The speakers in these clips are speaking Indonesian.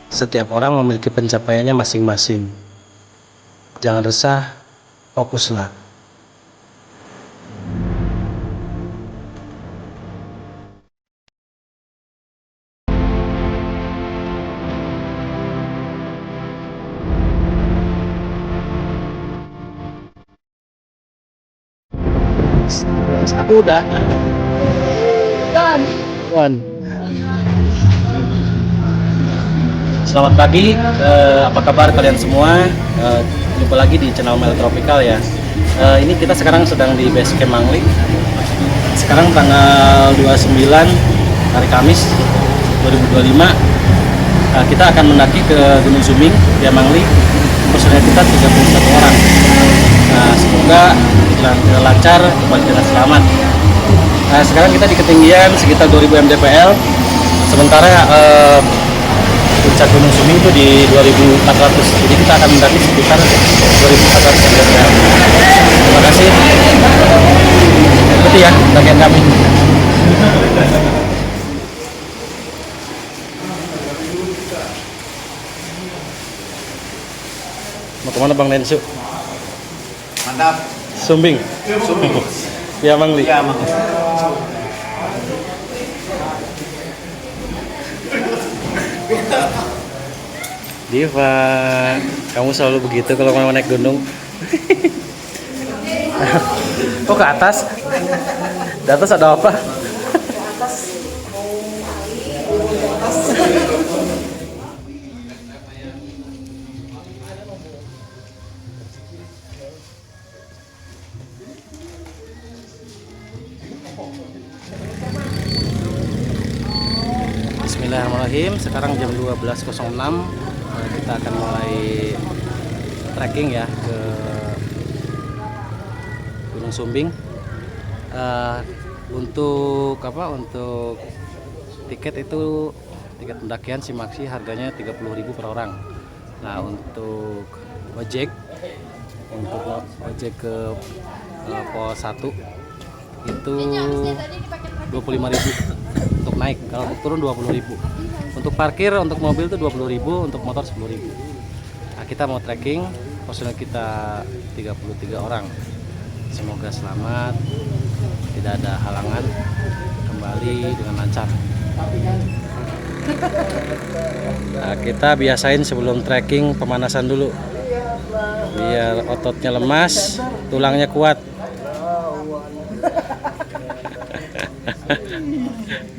Setiap orang memiliki pencapaiannya masing-masing. Jangan resah, fokuslah. Aku udah. Wan. Selamat pagi, apa kabar kalian semua? Jumpa lagi di channel Mel Tropical ya. Ini kita sekarang sedang di base camp Mangli. Sekarang tanggal 29 hari Kamis 2025. Kita akan mendaki ke Gunung Sumbing via Mangli. Personel kita 31 orang. Nah, semoga berjalan lancar, kembali dengan selamat. Nah, sekarang kita di ketinggian sekitar 2000 mdpl. Sementara puncak Gunung Sumbing itu di 2400. Jadi kita akan mendaki sekitar 2400 mdpl. Terima kasih. Ikuti ya pendakian kami. Mau kemana Bang Nensu? Mantap. Sumbing. Ya Mangli. Ya, Mang. Diva, kamu selalu begitu kalau mau naik gunung. Oh, ke atas? Di atas ada apa? Bismillahirrahmanirrahim. Sekarang jam 12.06. Kita akan mulai trekking ya ke Gunung Sumbing. Untuk tiket itu tiket pendakian Simaksi harganya 30.000 per orang. Nah, untuk ojek ke pos 1 itu 25.000 untuk naik, kalau untuk turun 20.000. Untuk parkir untuk mobil itu 20.000, untuk motor 10.000. Nah, kita mau trekking, personel kita 33 orang. Semoga selamat, tidak ada halangan, kembali dengan lancar. Nah, kita biasain sebelum trekking pemanasan dulu, biar ototnya lemas, tulangnya kuat.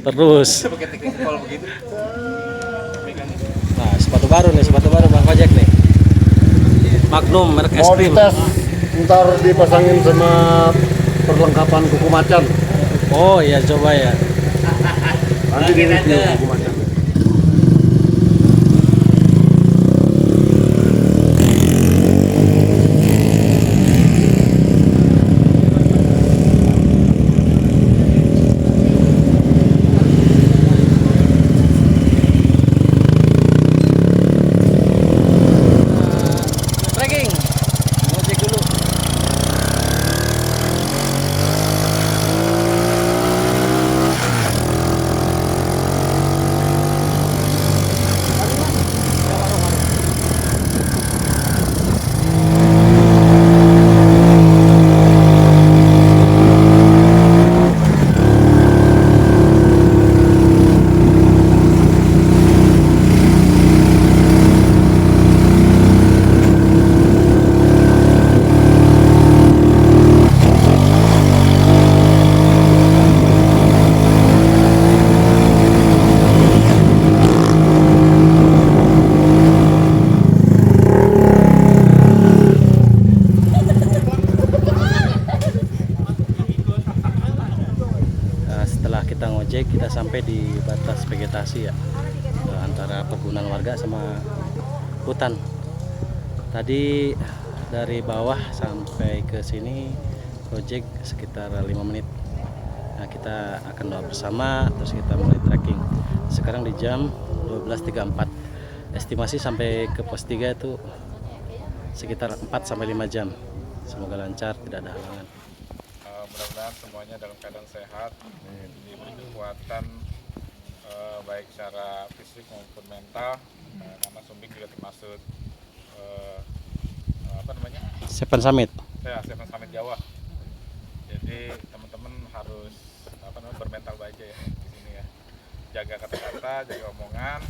Terus. Nah, sepatu baru Bang Ojek nih. Magnum merek es Mau krim. dites, ntar dipasangin sama perlengkapan kuku macan. Oh iya, coba ya. Nanti di review kuku macan. Trekking. Ngojek dulu. Setelah kita ngojek, kita sampai di batas vegetasi ya, antara perkebunan warga sama hutan. Tadi dari bawah sampai ke sini ngojek sekitar 5 menit. Nah, kita akan doa bersama, terus kita mulai trekking. Sekarang di jam 12.34. Estimasi sampai ke pos 3 itu sekitar 4-5 jam. Semoga lancar, tidak ada halangan. Mudah-mudahan semuanya dalam keadaan sehat, diberi kekuatan baik secara fisik maupun mental, karena Sumbing juga termasuk apa namanya? Seven Summit. Ya, Seven Summit Jawa. Jadi teman-teman harus bermental baja ya di sini ya. Jaga kata-kata, jaga omongan.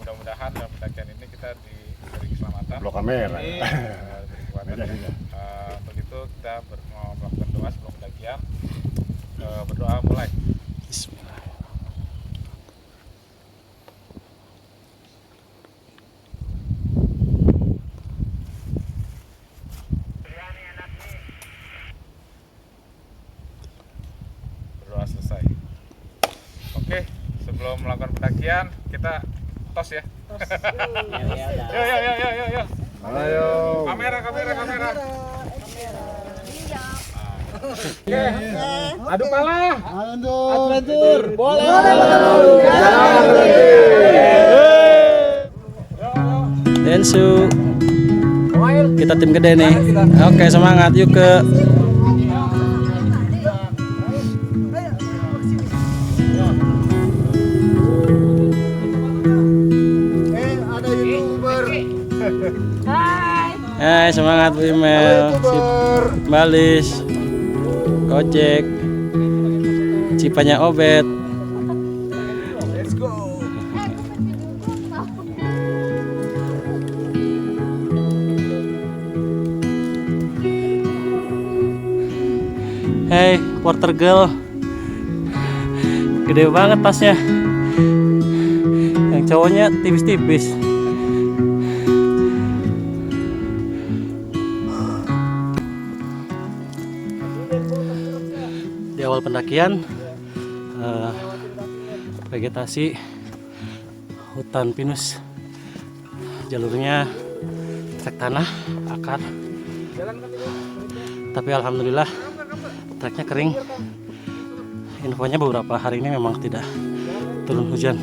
Mudah-mudahan dalam pendakian ini kita diberi keselamatan. Blok kamera. Diberi kekuatan. Untuk itu kita mau melakukan doa sebelum pendakian. Berdoa mulai. Bismillah. Berdoa selesai. Oke, sebelum melakukan pendakian kita tos ya. Yo. Ayo. Kamera. Adu pala. Adventure. Boleh. Densu. Kita tim gede nih. Oke, semangat yuk ke. Ada YouTuber. Hai, semangat Bu Imel. Balis. Gojek. Cipanya Obet. Let's go. Hey, porter girl. Gede banget tasnya. Yang cowoknya tipis-tipis. Di awal pendakian, vegetasi hutan pinus, jalurnya trek tanah, akar. Tapi alhamdulillah treknya kering. Infonya beberapa hari ini memang tidak turun hujan.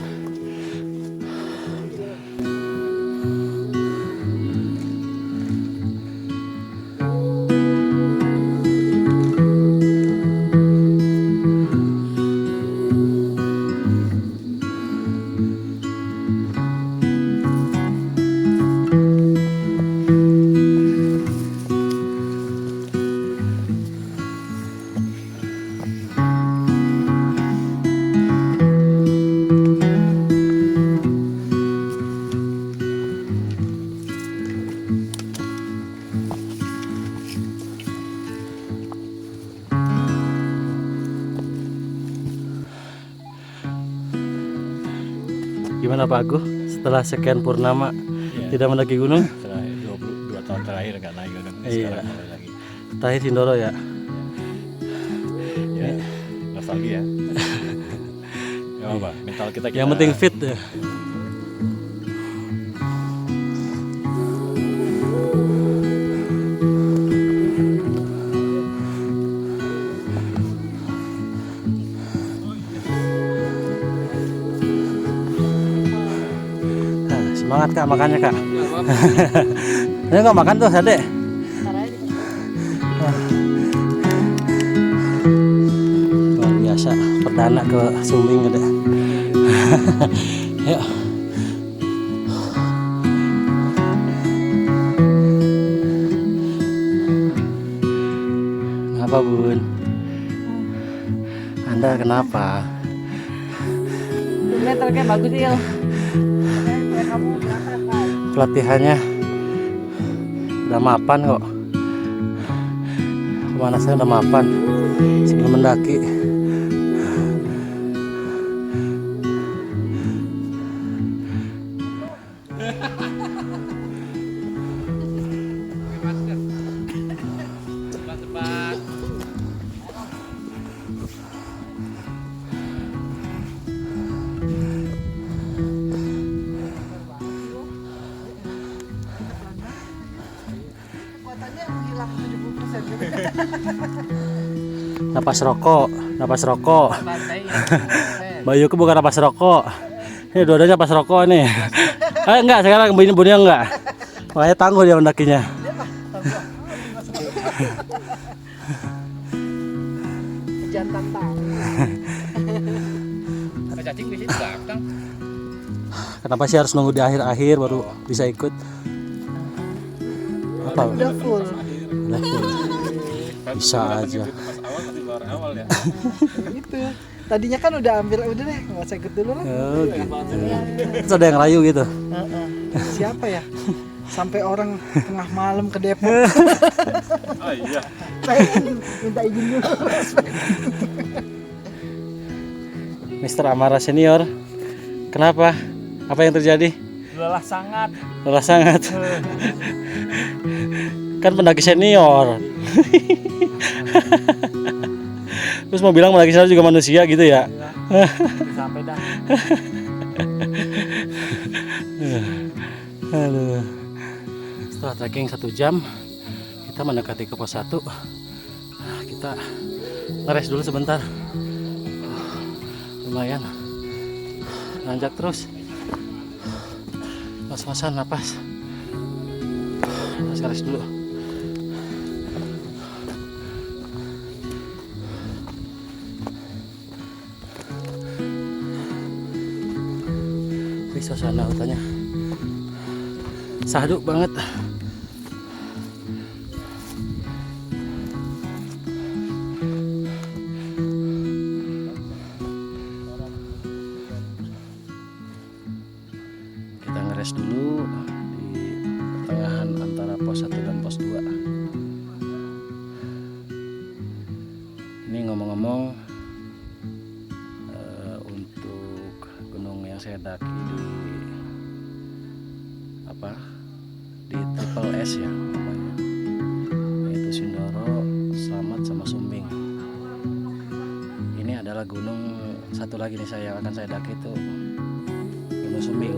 Gimana Pak Aguh setelah sekian purnama tidak mendaki gunung? Setelah 22 tahun terakhir nggak naik gunung, Iya. sekarang mulai lagi. Terakhir Sindoro ya. Ya, nostalgia. Gak apa, mental kita. Yang penting fit ya. Nah, semangat Kak makannya Kak. Ini nggak makan tuh Adek. Luar biasa, perdana ke Sumbing Adek. Yuk. Kenapa Bun? Anda kenapa? Meternya bagus ya. Pelatihannya udah mapan kok. Pemanasannya udah mapan sebelum mendaki. Kekuatannya hilang 70% gitu. Napas rokok. Bayuku bukan napas rokok. Ini dua-duanya napas rokok nih. Enggak, sekarang bunyi enggak. Makanya tangguh dia mendakinya. Jangan tantang. Kenapa sih harus nunggu di akhir-akhir baru bisa ikut? Apa? Udah full. Udah full. Bisa aja. Pas awal tapi baru awal ya. Itu. Tadinya kan udah ambil, udah deh, nggak usah ikut dulu lah. Oh, gitu. Terus ada yang rayu gitu. Heeh. Siapa ya? Sampai orang tengah malam ke Depok. Oh iya. Pengen minta izin dulu. Mr. Amara senior, kenapa? Apa yang terjadi? Lelah sangat. Lelah sangat. Kan pendaki senior. Terus mau bilang pendaki senior juga manusia gitu ya? Sampai dah. Aduh. Setelah trekking 1 jam, kita mendekati ke pos 1. Kita ngeres dulu sebentar. Lumayan. Nanjak terus. Mas-masan napas. Ngeres dulu. Suasana hutannya sahdu banget. Kita ngeres dulu di pertengahan antara pos 1 dan pos 2. Ini ngomong-ngomong, untuk gunung yang saya daki di Triple S ya namanya, yaitu Sindoro, Slamet sama Sumbing. Ini adalah gunung satu lagi nih yang akan saya daki, itu Gunung Sumbing,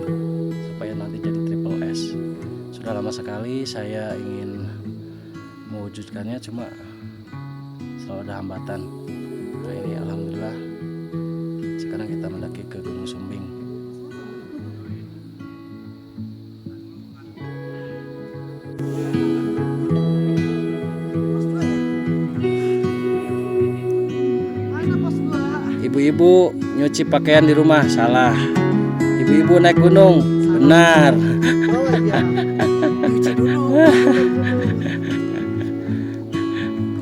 supaya nanti jadi Triple S. Sudah lama sekali saya ingin mewujudkannya, cuma selalu ada hambatan. Nah ini alhamdulillah sekarang kita mendaki ke Gunung Sumbing. Ibu-ibu nyuci pakaian di rumah, salah. Ibu-ibu naik gunung, benar. Oh iya. Cuci dulu.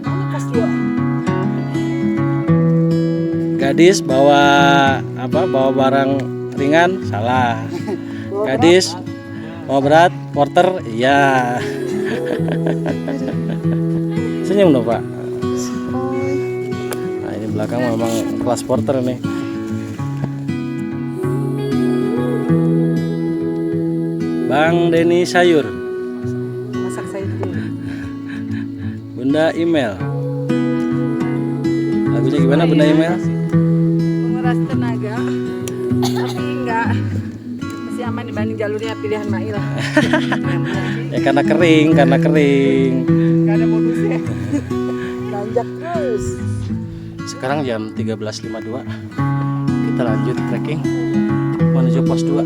Mana pos 2? Gadis bawa bawa barang ringan, salah. Gadis bawa berat, porter, iya. Senyum dong Pak. Nah ini belakang memang kelas porter nih. Bang Denny Sayur, Masak sayur dulu. Bunda Email. Lagunya gimana Bunda Email? Menguras tenaga, tapi enggak masih aman dibanding jalurnya pilihan Mail. Ya karena kering. Enggak ada modusnya. Nanjak terus. Sekarang jam 13.52. Kita lanjut trekking menuju pos 2.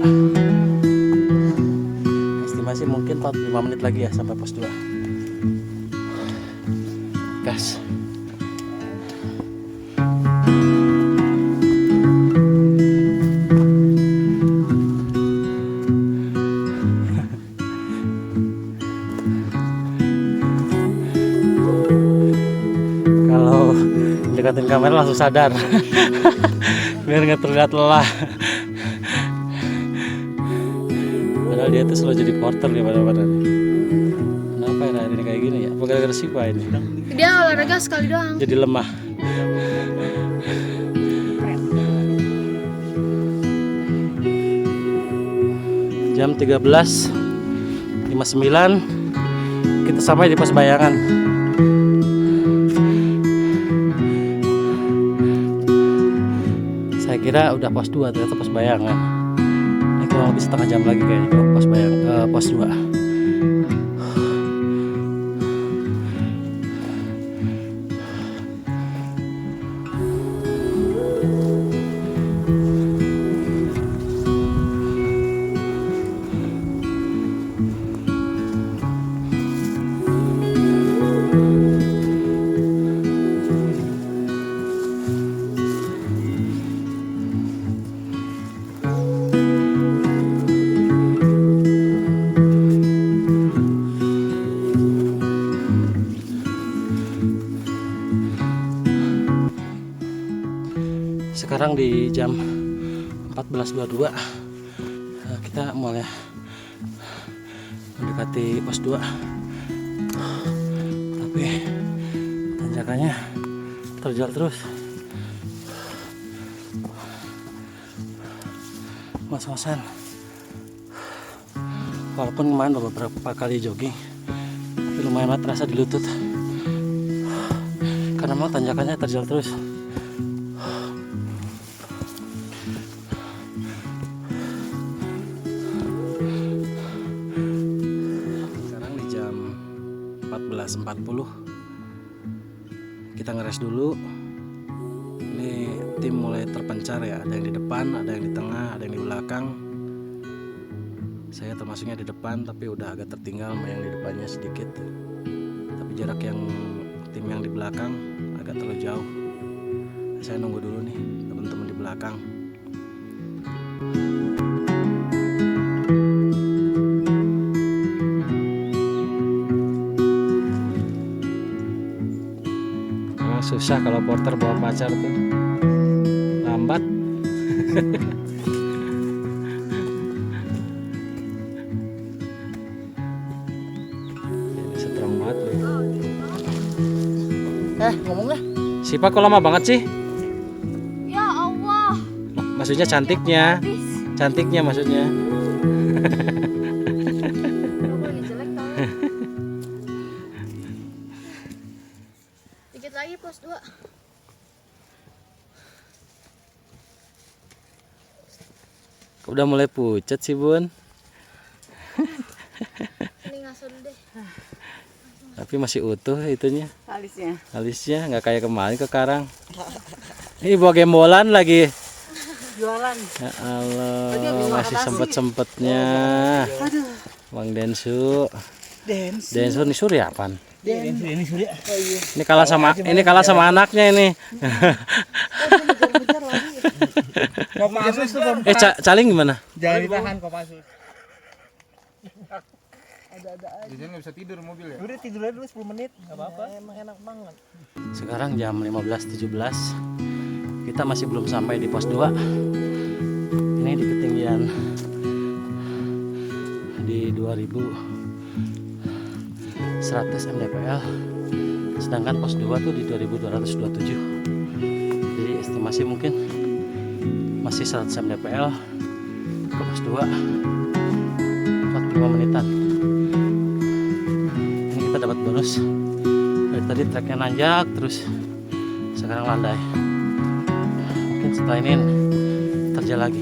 Estimasi mungkin 45 menit lagi ya sampai pos 2. Gas. Kalau dekatin kamera langsung sadar. Biar nggak terlihat lelah. Padahal dia tuh selalu jadi porter di mana-mana nih. Kenapa ya ini kayak gini ya? Apa gara-gara Siva ini? Dia olahraga sekali doang. Jadi lemah. Jam 13.59 kita sampai di pos bayangan. Saya kira udah pos 2, ternyata pos bayangan. Ini kurang lebih setengah jam lagi kayaknya ke pos 2. sekarang di jam 14.22. Kita mulai mendekati pos 2. Tapi tanjakannya terjal terus. Ngos-ngosan. Walaupun kemarin udah beberapa kali jogging, tapi lumayan terasa di lutut. Karena memang tanjakannya terjal terus. Sekarang di jam 14.40. Kita ngeres dulu. Ini tim mulai terpencar ya, ada yang di depan, ada yang di tengah, ada yang di belakang. Saya termasuknya di depan, tapi udah agak tertinggal sama yang di depannya sedikit. Tapi jarak yang tim yang di belakang agak terlalu jauh. Saya nunggu dulu nih teman-teman di belakang. Memang susah kalau porter bawa pacar tuh, lambat. Ngomongnya Sipa kok lama banget sih? Ya Allah. Maksudnya cantiknya. Habis. Cantiknya maksudnya. Jelek tau. Dikit lagi pos 2. Udah mulai pucat sih Bun. Ini ngasuh dulu deh. Tapi masih utuh itunya. Alisnya. Alisnya nggak kayak kemarin ke Karang. Ini bawa gembolan lagi. Jualan. Ya Allah, masih sempet-sempetnya. Bang Densu. Densu nih Suryapan. Ini kalah sama anaknya ini. Caling gimana? Jangan ditahan Kopassus. Di sini nggak bisa tidur mobil ya? Udah tidur aja dulu 10 menit, nggak apa-apa. Emang enak banget. Sekarang jam 15.17. Kita masih belum sampai di pos 2. Ini di ketinggian di 2100 mdpl. Sedangkan pos 2 tuh di 2227. Jadi estimasi mungkin masih 100 mdpl ke pos 2. 45 menitan. Kita dapat bonus. Dari tadi treknya nanjak terus, sekarang landai. Mungkin setelah ini terjal lagi.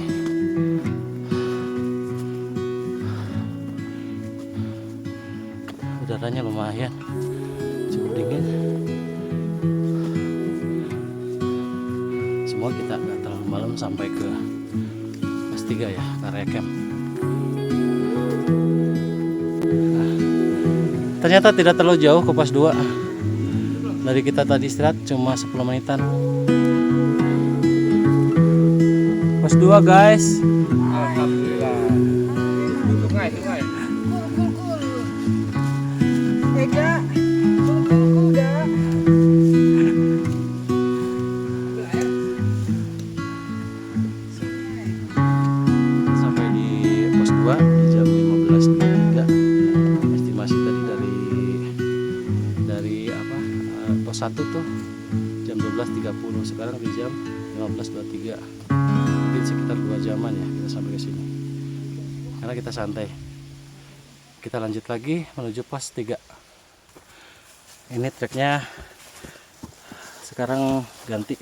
Udaranya lumayan cukup dingin. Semua kita nggak terlalu malam sampai ke pos 3 ya, Karya Camp. Ternyata tidak terlalu jauh ke pos 2. Dari kita tadi istirahat cuma 10 menitan. Pos 2 guys. Alhamdulillah. Sungai. Ega. Kuda. Sampai di pos 2 di jam 15.23. Estimasi tadi dari pos 1 tuh jam 12.30. Sekarang di jam 15.23. Mungkin sekitar 2 jaman ya kita sampai ke sini. Karena kita santai. Kita lanjut lagi menuju pos 3. Ini treknya sekarang ganti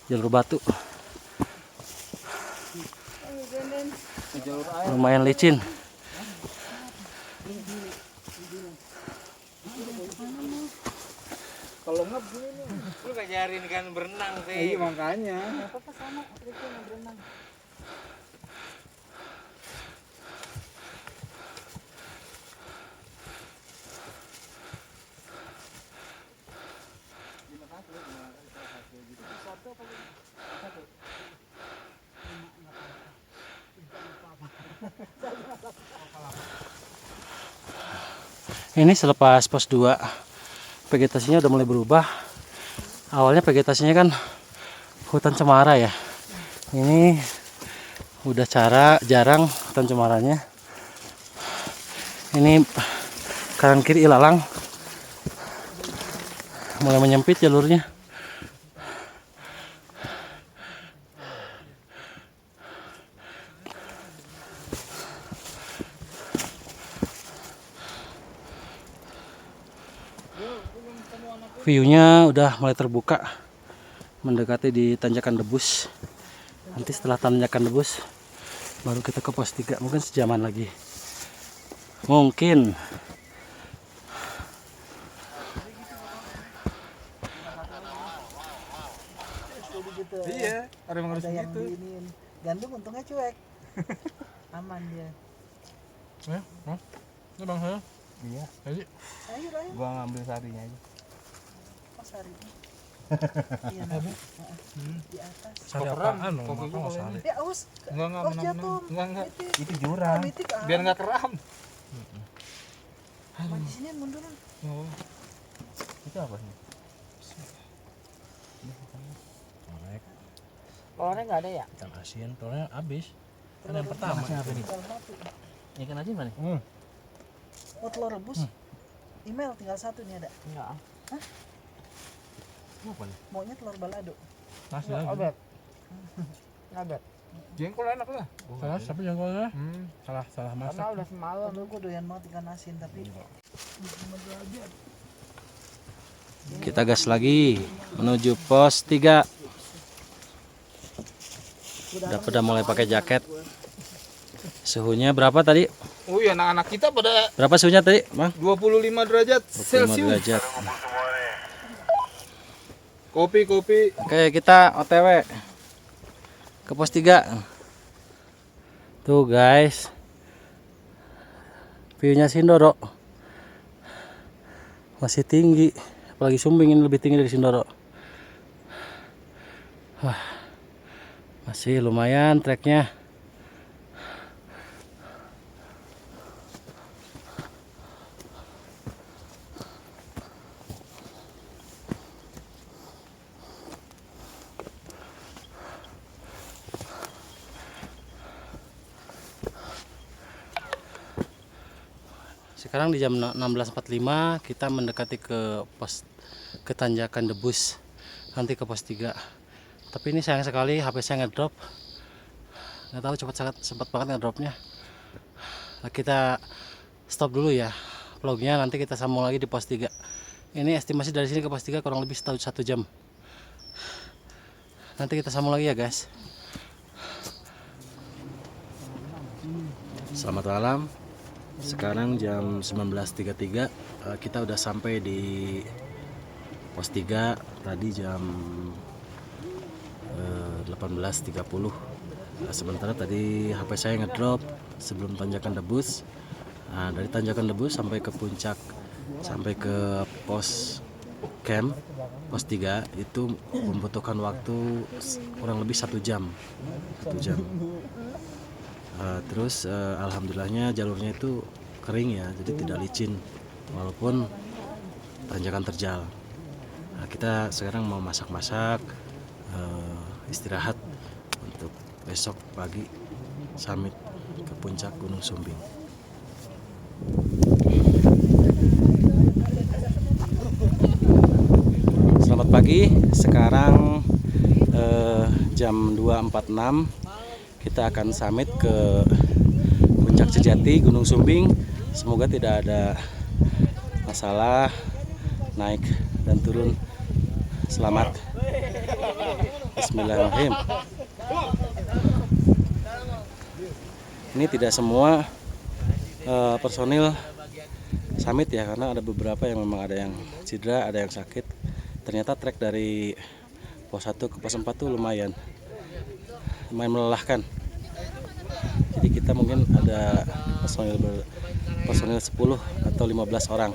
jalur batu. Lumayan licin. Kalau ngap gini nih. Lu ngajarin kan berenang sih. Iya makanya. Apa sama Riki mau berenang. Ini selepas pos 2 vegetasinya udah mulai berubah. Awalnya vegetasinya kan hutan cemara ya. Ini udah jarang pencemarannya. Ini kanan kiri ilalang, mulai menyempit jalurnya. View-nya udah mulai terbuka, mendekati di Tanjakan Debus. Nanti setelah Tanjakan Debus baru kita ke pos 3, mungkin sejaman lagi. Mungkin. Iya, ada yang harus gitu. Gandum untungnya cuek. Aman dia. Ini bang saya. Iya. Jadi Ayo. Gua ngambil sarinya aja. Pas hari ini. Iya, di atas. sari apaan dong? Makan nggak sari. Dia aus. Enggak Aus jatuh. Enggak. Itu jurang. Biar nggak keram. Di sini munduran. Oh. Itu apa sih? Kolornya nggak ada ya? Ikan asin, telurnya habis. Kan yang pertama. Ikan asin mana? Oh, telur rebus. Email tinggal satu nih ada. Enggak. Hah? Apa nih? Maunya telur balado. Nasi lagi. Ngabet. Jengkol enak lah. Salah siapa jengkolnya? Salah masak. Udah semalam. Aduh, gue doyan banget ikan asin tapi Kita gas lagi menuju pos 3. Udah mulai pakai jaket. Suhunya berapa tadi? Oh iya, anak-anak kita pada Berapa suhunya tadi, Bang? 25 derajat 25 Celcius. derajat. Kopi. Oke, kita OTW ke pos 3. Tuh guys, view-nya Sindoro masih tinggi, apalagi Sumbing ini lebih tinggi dari Sindoro. Wah, masih lumayan treknya. Sekarang di jam 16.45 kita mendekati ke Tanjakan Debus, nanti ke pos 3. Tapi ini sayang sekali HP saya ngedrop. Nggak tahu cepat banget ngedropnya. Nah, kita stop dulu ya vlognya, nanti kita sambung lagi di pos 3. Ini estimasi dari sini ke pos 3 kurang lebih 1 jam. Nanti kita sambung lagi ya guys. Selamat malam. Sekarang jam 19.33, kita udah sampai di pos 3 tadi jam 18.30. Sementara tadi HP saya ngedrop sebelum Tanjakan Debus. Nah, dari Tanjakan Debus sampai ke puncak, sampai ke pos camp pos 3 itu membutuhkan waktu kurang lebih 1 jam. Terus alhamdulillahnya jalurnya itu kering ya, jadi tidak licin walaupun tanjakan terjal. Nah, kita sekarang mau masak-masak, istirahat untuk besok pagi summit ke puncak Gunung Sumbing. Selamat pagi, sekarang jam 2.46. Kita akan summit ke puncak sejati Gunung Sumbing. Semoga tidak ada masalah, naik dan turun selamat. Bismillahirrahmanirrahim. Ini tidak semua personil summit ya, karena ada beberapa yang memang ada yang cedera, ada yang sakit. Ternyata trek dari pos 1 ke pos 4 tuh lumayan melelahkan. Jadi kita mungkin ada personil 10 atau 15 orang.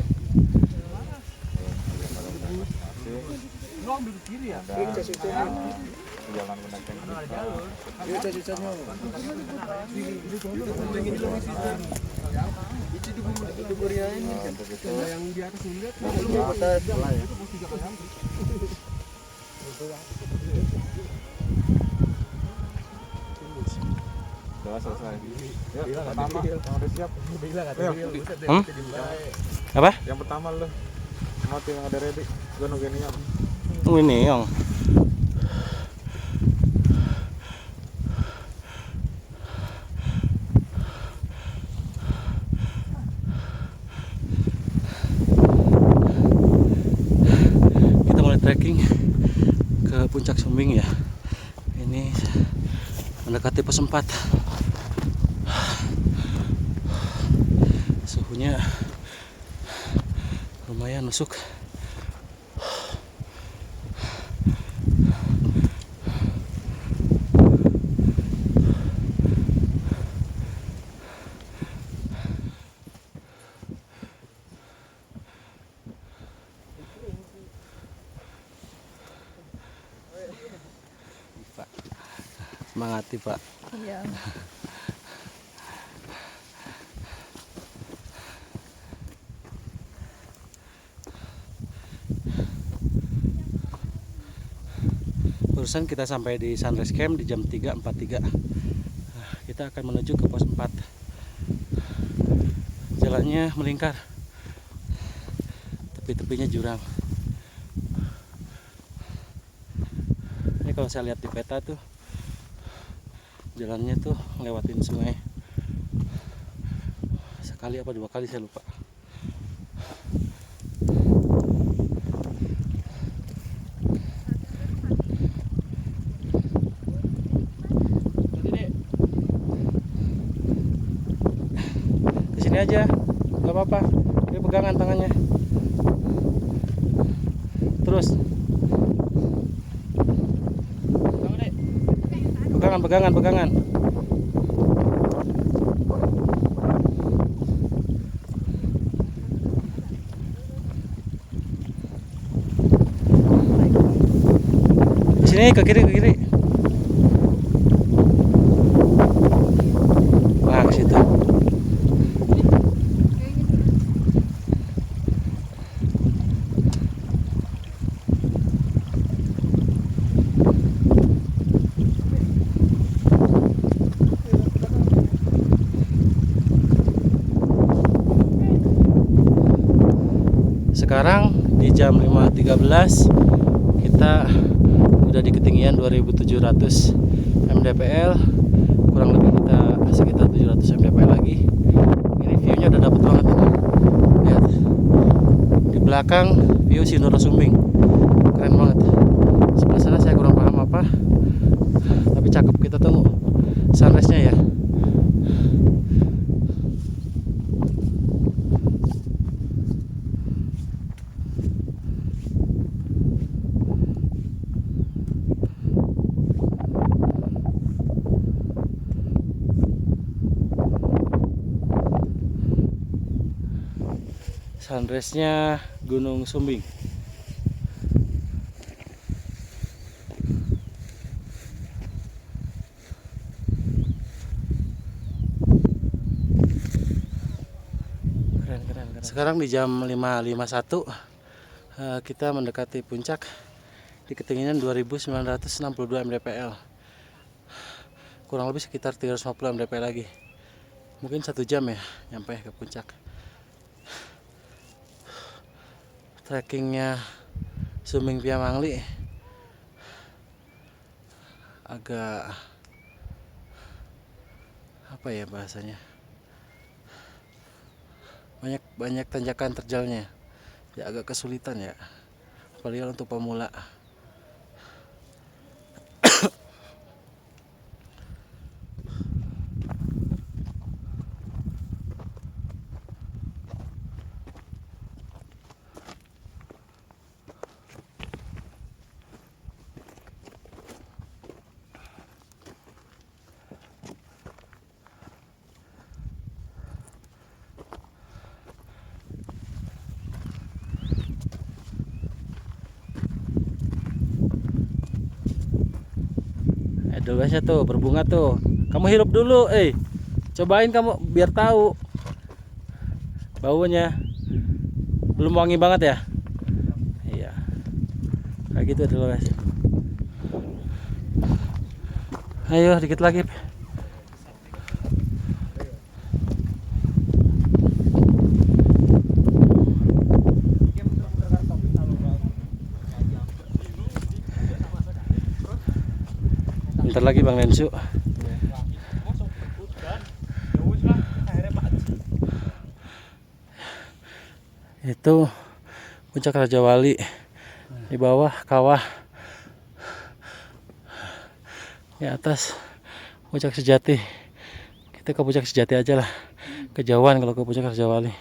Udah selesai. Yuk, pertama yang udah siap. Apa? Yang pertama lu. Mau tim yang ada ready. Gua nungguin yang. Ini yang kita mulai trekking ke puncak Sumbing ya. Ini mendekati pos 4. Suhunya lumayan nusuk. Semangati Pak. Iya. Barusan kita sampai di Sunrise Camp di jam 3.43. Kita akan menuju ke pos 4. Jalannya melingkar, tepi-tepinya jurang. Ini kalau saya lihat di peta tuh jalannya tuh ngelewatin sungai. Sekali apa 2 kali saya lupa. Kesini aja, nggak apa-apa. Ini pegangan tangannya. Terus. Pegangan. Sini ke kiri. Nah, ke situ. Sekarang di jam 5.13 kita udah di ketinggian 2700 mdpl, kurang lebih kita sekitar 700 mdpl lagi. Ini view-nya udah dapet banget ini. Lihat di belakang view Sindoro Sumbing, keren banget. Sebelah sana saya kurang paham apa, tapi cakep. Kita tunggu sunrise-nya ya. Sunrise-nya Gunung Sumbing. Keren. Sekarang di jam 5.51 kita mendekati puncak di ketinggian 2962 mdpl. Kurang lebih sekitar 350 mdpl lagi. Mungkin 1 jam ya nyampe ke puncak. Trekkingnya Sumbing Pia Mangli agak apa ya bahasanya, banyak tanjakan terjalnya ya, agak kesulitan ya, apalagi untuk pemula. Edelweisnya tuh berbunga tuh. Kamu hirup dulu, cobain kamu biar tahu baunya. Belum wangi banget ya? Iya. Kayak gitu Edelweiss. Ayo dikit lagi. Bang Lensu. Itu puncak Raja Wali, di bawah kawah, di atas puncak Sejati. Kita ke puncak Sejati aja lah, kejauhan kalau ke puncak Raja Wali.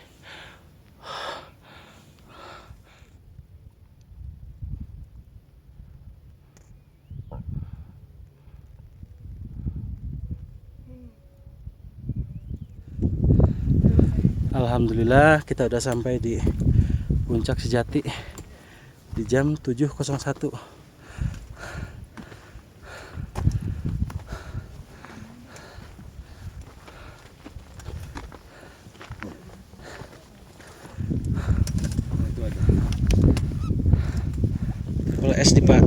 Alhamdulillah kita udah sampai di puncak Sejati di jam 7.01. Triple S nih Pak.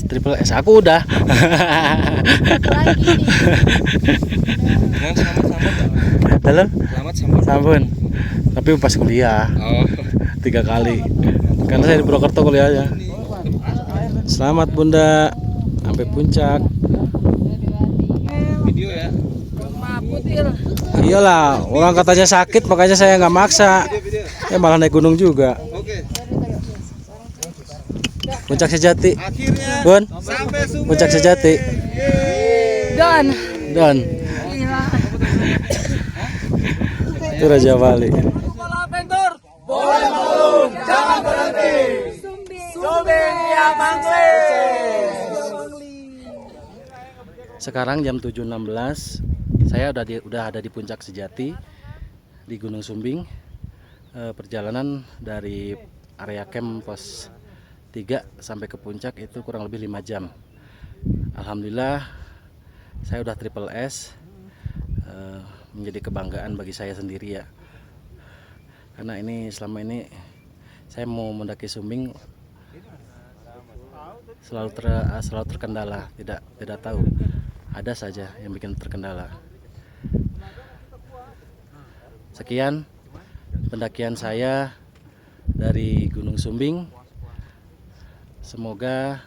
Triple S aku udah. Lagi nih. Dalam? Selamat sambut. Sampun. Tapi pas kuliah. Oh. 3 kali. Karena saya di Purwokerto kuliahnya. Selamat Bunda sampai puncak. Video ya. Iyalah, orang katanya sakit makanya saya nggak maksa. Ya malah naik gunung juga. Oke. Puncak Sejati. Akhirnya Bun, sampai Sumber. puncak Sejati. Don. Itu Raja Wali. Sekarang jam 7.16. Saya udah ada di puncak Sejati di Gunung Sumbing. Perjalanan dari area camp pos 3 sampai ke puncak itu kurang lebih 5 jam. Alhamdulillah saya udah triple S. Menjadi kebanggaan bagi saya sendiri ya. Karena ini selama ini saya mau mendaki Sumbing selalu terkendala, tidak tahu. Ada saja yang bikin terkendala. Sekian pendakian saya dari Gunung Sumbing. Semoga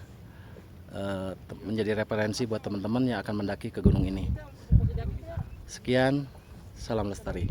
menjadi referensi buat teman-teman yang akan mendaki ke gunung ini. Sekian, salam lestari.